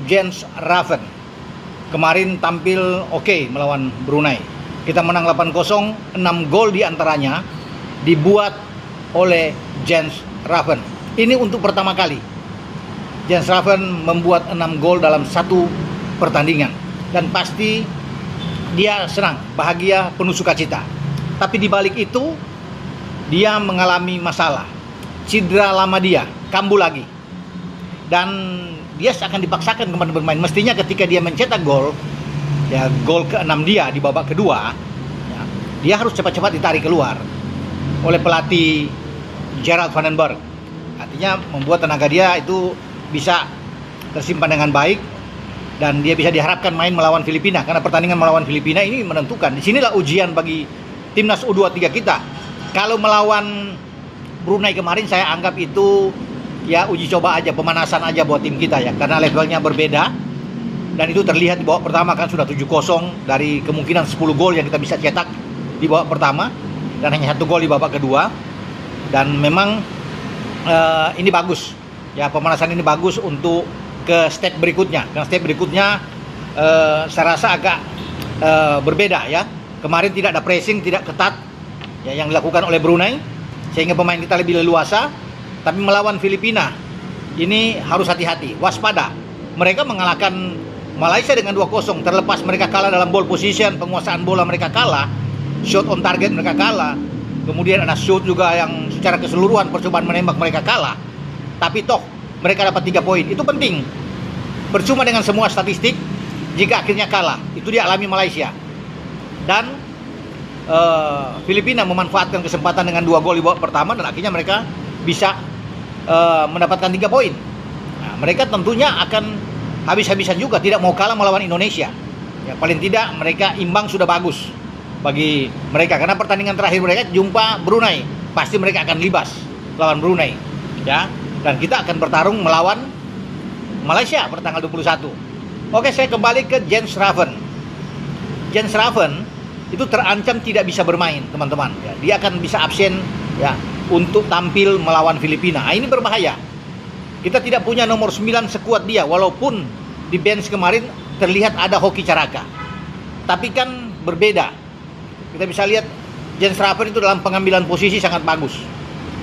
Jens Raven. Kemarin tampil oke melawan Brunei. Kita menang 8-0, 6 gol diantaranya dibuat oleh Jens Raven. Ini untuk pertama kali Jens Raven membuat 6 gol dalam satu pertandingan. Dan pasti dia senang, bahagia, penuh sukacita. Tapi di balik itu dia mengalami masalah. Cedera lama dia, kambuh lagi. Dan dia akan dipaksakan kembali bermain. Mestinya ketika dia mencetak gol, ya gol ke-6 dia di babak kedua, ya, dia harus cepat-cepat ditarik keluar oleh pelatih Gerald van den Berg. Artinya membuat tenaga dia itu bisa tersimpan dengan baik dan dia bisa diharapkan main melawan Filipina, karena pertandingan melawan Filipina ini menentukan. Disinilah ujian bagi timnas U23 kita. Kalau melawan Brunei kemarin saya anggap itu ya uji coba aja, pemanasan aja buat tim kita ya, karena levelnya berbeda. Dan itu terlihat di babak pertama kan sudah 7-0 dari kemungkinan 10 gol yang kita bisa cetak di babak pertama, dan hanya 1 gol di babak kedua. Dan memang ini bagus ya, pemanasan ini bagus untuk ke step berikutnya. Karena step berikutnya saya rasa agak berbeda ya. Kemarin tidak ada pressing, tidak ketat ya, yang dilakukan oleh Brunei, sehingga pemain kita lebih leluasa. Tapi melawan Filipina ini harus hati-hati, waspada. Mereka mengalahkan Malaysia dengan 2-0, terlepas mereka kalah dalam ball position, penguasaan bola mereka kalah, shot on target mereka kalah, kemudian ada shoot juga yang secara keseluruhan percobaan menembak mereka kalah. Tapi toh mereka dapat 3 poin, itu penting. Percuma dengan semua statistik jika akhirnya kalah, itu dia alami Malaysia. Dan Filipina memanfaatkan kesempatan dengan 2 gol di babak pertama, dan akhirnya mereka bisa mendapatkan 3 poin. Nah, mereka tentunya akan habis-habisan juga, tidak mau kalah melawan Indonesia. Ya, paling tidak mereka imbang sudah bagus bagi mereka, karena pertandingan terakhir mereka jumpa Brunei, pasti mereka akan libas lawan Brunei. Ya, dan kita akan bertarung melawan Malaysia pada tanggal 21. Oke, saya kembali ke Jens Raven. Jens Raven itu terancam tidak bisa bermain, teman-teman. Ya, dia akan bisa absen ya untuk tampil melawan Filipina. Nah, ini berbahaya. Kita tidak punya nomor 9 sekuat dia, walaupun di bench kemarin terlihat ada Hoki Caraka. Tapi kan berbeda. Kita bisa lihat Jens Raven itu dalam pengambilan posisi sangat bagus.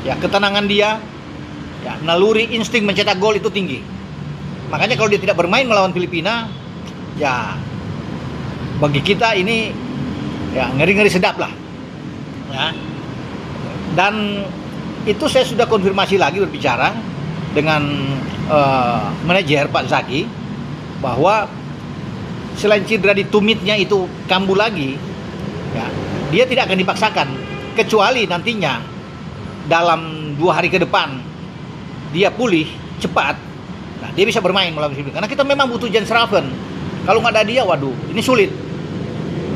Ya, ketenangan dia, ya, naluri insting mencetak gol itu tinggi. Makanya kalau dia tidak bermain melawan Filipina, ya bagi kita ini ya ngeri-ngeri sedap lah. Ya. Dan itu saya sudah konfirmasi lagi berbicara dengan manajer Pak Zaki, bahwa selain cedera di tumitnya itu kambuh lagi, ya, dia tidak akan dipaksakan, kecuali nantinya dalam 2 hari ke depan dia pulih cepat, nah dia bisa bermain melawan Filipina. Karena kita memang butuh Jens Raven. Kalau nggak ada dia, waduh, ini sulit.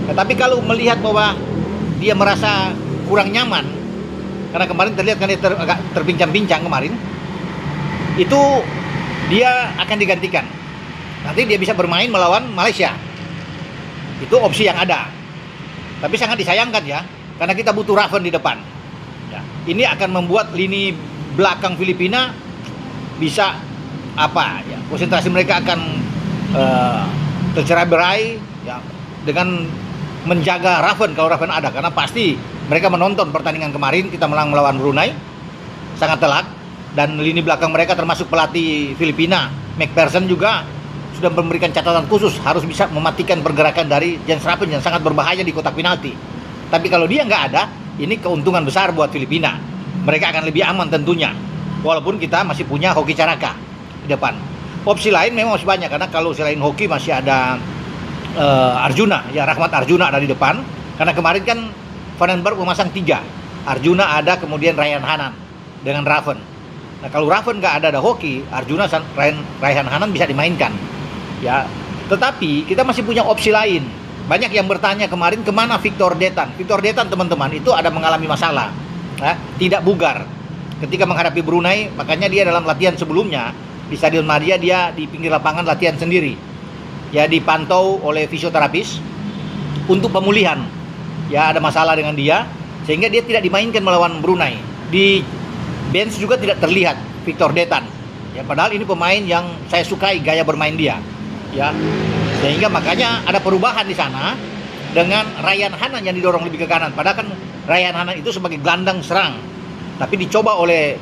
Nah, tapi kalau melihat bahwa dia merasa kurang nyaman, karena kemarin terlihat kan dia agak terbincang-bincang kemarin, itu dia akan digantikan. Nanti dia bisa bermain melawan Malaysia. Itu opsi yang ada. Tapi sangat disayangkan ya, karena kita butuh Raven di depan. Ya, ini akan membuat lini belakang Filipina bisa apa? Ya, konsentrasi mereka akan tercerai-berai ya, dengan menjaga Raven kalau Raven ada, karena pasti mereka menonton pertandingan kemarin kita menang melawan Brunei sangat telak, dan lini belakang mereka termasuk pelatih Filipina McPherson juga sudah memberikan catatan khusus harus bisa mematikan pergerakan dari Jens Raven yang sangat berbahaya di kotak penalti. Tapi kalau dia nggak ada, ini keuntungan besar buat Filipina. Mereka akan lebih aman tentunya, walaupun kita masih punya Hoki Caraka di depan. Opsi lain memang masih banyak, karena kalau selain Hoki masih ada Arjuna, ya Rahmat Arjuna ada di depan. Karena kemarin kan Van den Berg memasang 3, Arjuna ada, kemudian Ryan Hanan dengan Raven. Nah kalau Raven nggak ada Hoki, Arjuna, Ryan Hanan bisa dimainkan. Ya, tetapi kita masih punya opsi lain. Banyak yang bertanya kemarin kemana Victor Detan. Victor Detan teman-teman itu ada mengalami masalah, ya, tidak bugar ketika menghadapi Brunei. Makanya dia dalam latihan sebelumnya di Stadion Madia dia di pinggir lapangan latihan sendiri, ya dipantau oleh fisioterapis untuk pemulihan. Ya ada masalah dengan dia sehingga dia tidak dimainkan melawan Brunei. Di bench juga tidak terlihat Victor Detan. Ya padahal ini pemain yang saya sukai gaya bermain dia. ya. Sehingga makanya ada perubahan di sana dengan Ryan Hanan yang didorong lebih ke kanan. Padahal kan Ryan Hanan itu sebagai gelandang serang, tapi dicoba oleh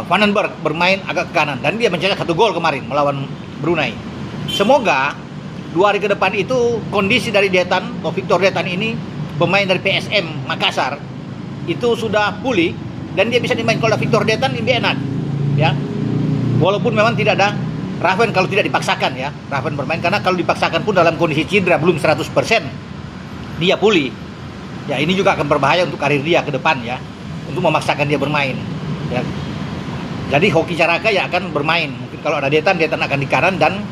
Vandenberg bermain agak ke kanan dan dia mencetak 1 gol kemarin melawan Brunei. Semoga 2 hari ke depan itu kondisi dari Detan atau Victor Detan ini, pemain dari PSM Makassar, itu sudah pulih dan dia bisa dimain. Kalau ada Victor Detan lebih enak, ya. Walaupun memang tidak ada Raven kalau tidak dipaksakan, ya. Raven bermain karena kalau dipaksakan pun dalam kondisi cedera belum 100% dia pulih. Ya, ini juga akan berbahaya untuk karir dia ke depan, ya. Untuk memaksakan dia bermain, ya. Jadi Hoki Caraka ya akan bermain. Mungkin kalau ada Detan akan di kanan dan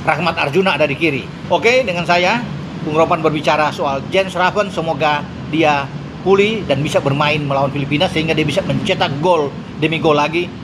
Rahmat Arjuna ada di kiri. Oke, dengan saya Bung Ropan berbicara soal Jens Raven. Semoga dia pulih dan bisa bermain melawan Filipina sehingga dia bisa mencetak gol demi gol lagi.